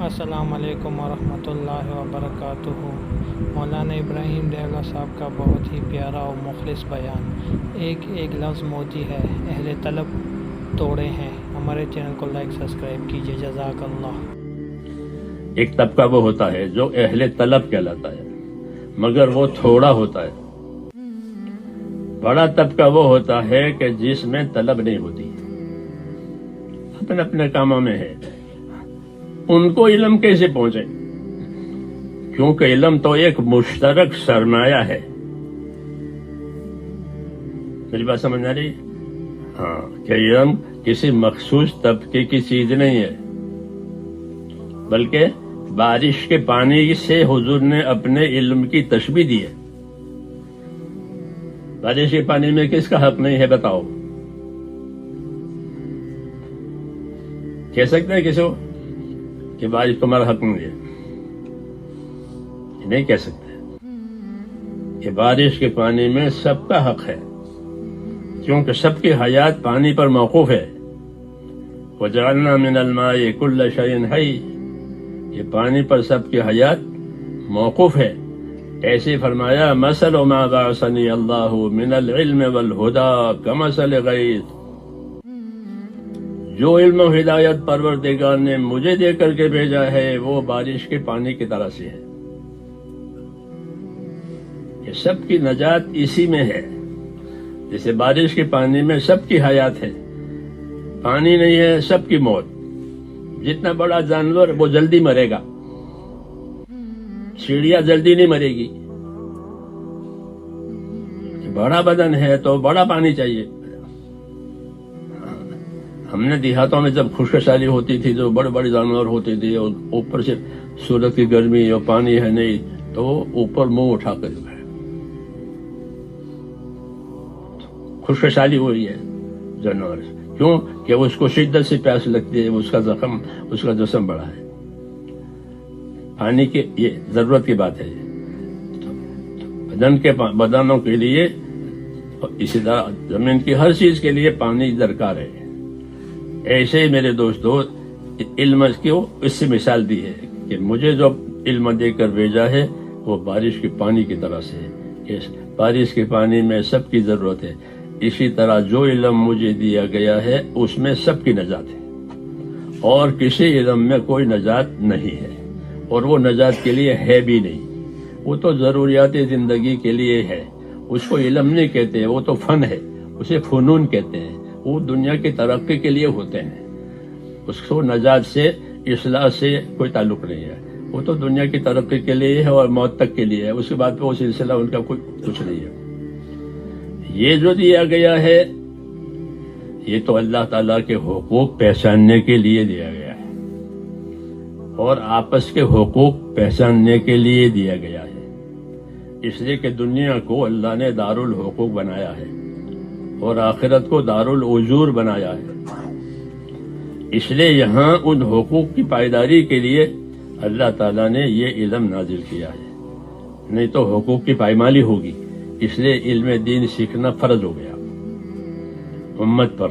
السلام علیکم ورحمۃ اللہ وبرکاتہ۔ مولانا ابراہیم ڈیولا صاحب کا بہت ہی پیارا اور مخلص بیان، ایک ایک لفظ موتی ہے، اہل طلب توڑے ہیں۔ ہمارے چینل کو لائک سبسکرائب کیجیے، جزاک اللہ۔ ایک طبقہ وہ ہوتا ہے جو اہل طلب کہلاتا ہے، مگر وہ تھوڑا ہوتا ہے۔ بڑا طبقہ وہ ہوتا ہے کہ جس میں طلب نہیں ہوتی، اپنے اپنے کاموں میں ہے۔ ان کو علم کیسے پہنچے؟ کیونکہ علم تو ایک مشترک سرمایہ ہے۔ میری بات سمجھ آ رہی؟ ہاں، کہ علم کسی مخصوص طبقے کی چیز نہیں ہے، بلکہ بارش کے پانی سے حضور نے اپنے علم کی تشبیہ دی ہے۔ بارش کے پانی میں کس کا حق نہیں ہے بتاؤ؟ کہہ سکتے ہیں کسی کو کہ بارش تمہارا حق نہیں ہے؟ نہیں کہہ سکتے کہ بارش کے پانی میں سب کا حق ہے، کیونکہ سب کی حیات پانی پر موقوف ہے۔ وَجَعَلْنَا مِنَ الْمَاءِ كُلَّ شَيْءٍ حَيٍّ، یہ پانی پر سب کی حیات موقوف ہے۔ ایسے فرمایا مَثَلُ مَا بَعَثَنِيَ اللَّهُ مِنَ الْعِلْمِ وَالْهُدَىٰ كَمَثَلِ غَيْثٍ، جو علم و ہدایت پروردگار نے مجھے دے کر کے بھیجا ہے وہ بارش کے پانی کی طرح سے ہے۔ یہ سب کی نجات اسی میں ہے۔ جیسے بارش کے پانی میں سب کی حیات ہے، پانی نہیں ہے سب کی موت۔ جتنا بڑا جانور وہ جلدی مرے گا، چڑیا جلدی نہیں مرے گی۔ بڑا بدن ہے تو بڑا پانی چاہیے۔ ہم نے دیہاتوں میں جب خشک سالی ہوتی تھی جو بڑے بڑے جانور ہوتے تھے اور اوپر سے سورج کی گرمی اور پانی ہے نہیں تو اوپر منہ اٹھا کر خشک سالی ہوئی ہے جانور، کیوں کہ اس کو شدت سے پیاس لگتی ہے، اس کا جسم بڑا ہے۔ پانی کی یہ ضرورت کی بات ہے۔ بدنوں کے لیے اسی طرح زمین کی ہر چیز کے لیے پانی درکار ہے۔ ایسے ہی میرے دوستو علم کو اس سے مثال دی ہے کہ مجھے جو علم دے کر بھیجا ہے وہ بارش کے پانی کی طرح سے ہے۔ بارش کے پانی میں سب کی ضرورت ہے، اسی طرح جو علم مجھے دیا گیا ہے اس میں سب کی نجات ہے، اور کسی علم میں کوئی نجات نہیں ہے، اور وہ نجات کے لیے ہے بھی نہیں۔ وہ تو ضروریات زندگی کے لیے ہے، اس کو علم نہیں کہتے، وہ تو فن ہے، اسے فنون کہتے ہیں۔ وہ دنیا کی ترقی کے لیے ہوتے ہیں، اس کو نجات سے اصلاح سے کوئی تعلق نہیں ہے۔ وہ تو دنیا کی ترقی کے لیے ہے اور موت تک کے لیے ہے، اس کے بعد وہ سلسلہ ان کا کچھ نہیں ہے۔ یہ جو دیا گیا ہے یہ تو اللہ تعالیٰ کے حقوق پہچاننے کے لیے دیا گیا ہے، اور آپس کے حقوق پہچاننے کے لیے دیا گیا ہے۔ اس لیے کہ دنیا کو اللہ نے دارالحقوق بنایا ہے اور آخرت کو دارالعجور بنایا ہے۔ اس لیے یہاں ان حقوق کی پائیداری کے لیے اللہ تعالیٰ نے یہ علم نازل کیا ہے، نہیں تو حقوق کی پائمالی ہوگی۔ اس لیے علم دین سیکھنا فرض ہو گیا امت پر،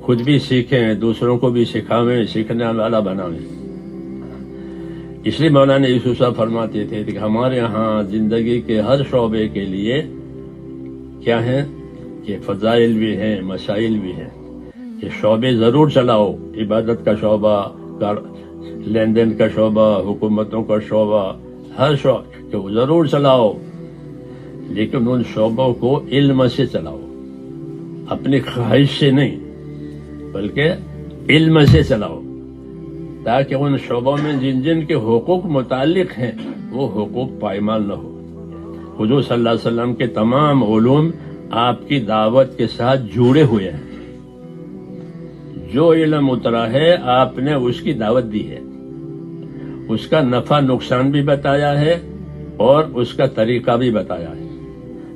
خود بھی سیکھیں، دوسروں کو بھی سکھاویں، سیکھنے والا بناویں۔ اس لیے مولانا یوسف صاحب فرماتے تھے کہ ہمارے ہاں زندگی کے ہر شعبے کے لیے کیا ہیں کہ فضائل بھی ہیں، مسائل بھی ہیں۔ یہ شعبے ضرور چلاؤ، عبادت کا شعبہ، لین دین کا شعبہ، حکومتوں کا شعبہ، ہر شعبہ ضرور چلاؤ، لیکن ان شعبوں کو علم سے چلاؤ، اپنی خواہش سے نہیں بلکہ علم سے چلاؤ، تاکہ ان شعبوں میں جن جن کے حقوق متعلق ہیں وہ حقوق پائمال نہ ہو۔ حضور صلی اللہ علیہ وسلم کے تمام علوم آپ کی دعوت کے ساتھ جڑے ہوئے ہیں۔ جو علم اترا ہے آپ نے اس کی دعوت دی ہے، اس کا نفع نقصان بھی بتایا ہے اور اس کا طریقہ بھی بتایا ہے۔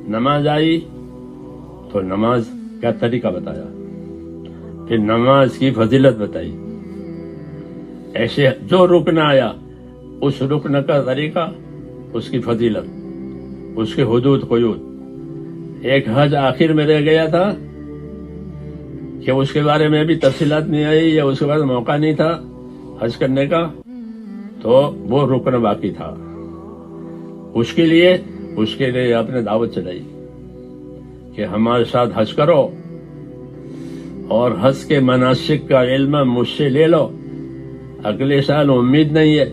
نماز آئی تو نماز کا طریقہ بتایا، پھر نماز کی فضیلت بتائی۔ ایسے جو رکن آیا اس رکن کا طریقہ، اس کی فضیلت، اس کے حدود قیود۔ ایک حج آخر میں رہ گیا تھا کہ اس کے بارے میں بھی تفصیلات نہیں آئی، یا اس کے بعد موقع نہیں تھا حج کرنے کا، تو وہ رکن باقی تھا. اس کے لیے آپ نے دعوت چلائی کہ ہمارے ساتھ حج کرو اور حج کے مناسک کا علم مجھ سے لے لو. اگلے سال امید نہیں ہے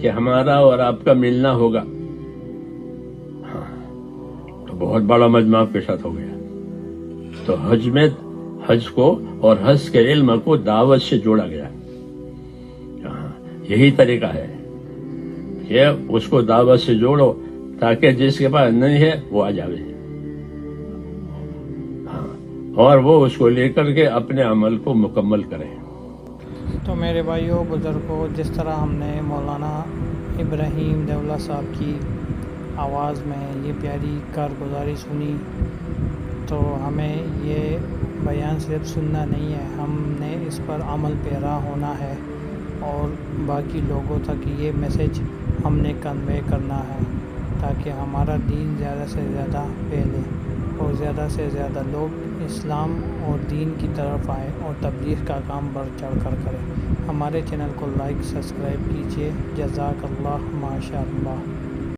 کہ ہمارا اور آپ کا ملنا ہوگا. تو بہت بڑا مجمع آپ کے ساتھ ہو گیا. تو حج کو اور حج کے علم کو دعوت سے جوڑا گیا. یہی طریقہ ہے کہ اس کو دعوت سے جوڑو تاکہ جس کے پاس نہیں ہے وہ آ جاوے اور وہ اس کو لے کر کے اپنے عمل کو مکمل کرے. تو میرے بھائیوں بزرگوں، جس طرح ہم نے مولانا ابراہیم دیولہ صاحب کی آواز میں یہ پیاری کارگزاری سنی، تو ہمیں یہ بیان صرف سننا نہیں ہے، ہم نے اس پر عمل پیرا ہونا ہے اور باقی لوگوں تک یہ میسج ہم نے کنوے کرنا ہے تاکہ ہمارا دین زیادہ سے زیادہ پھیلے اور زیادہ سے زیادہ لوگ اسلام اور دین کی طرف آئیں اور تبلیغ کا کام بڑھ چڑھ کر کریں. ہمارے چینل کو لائک سبسکرائب کیجیے. جزاک اللہ، ماشاء اللہ.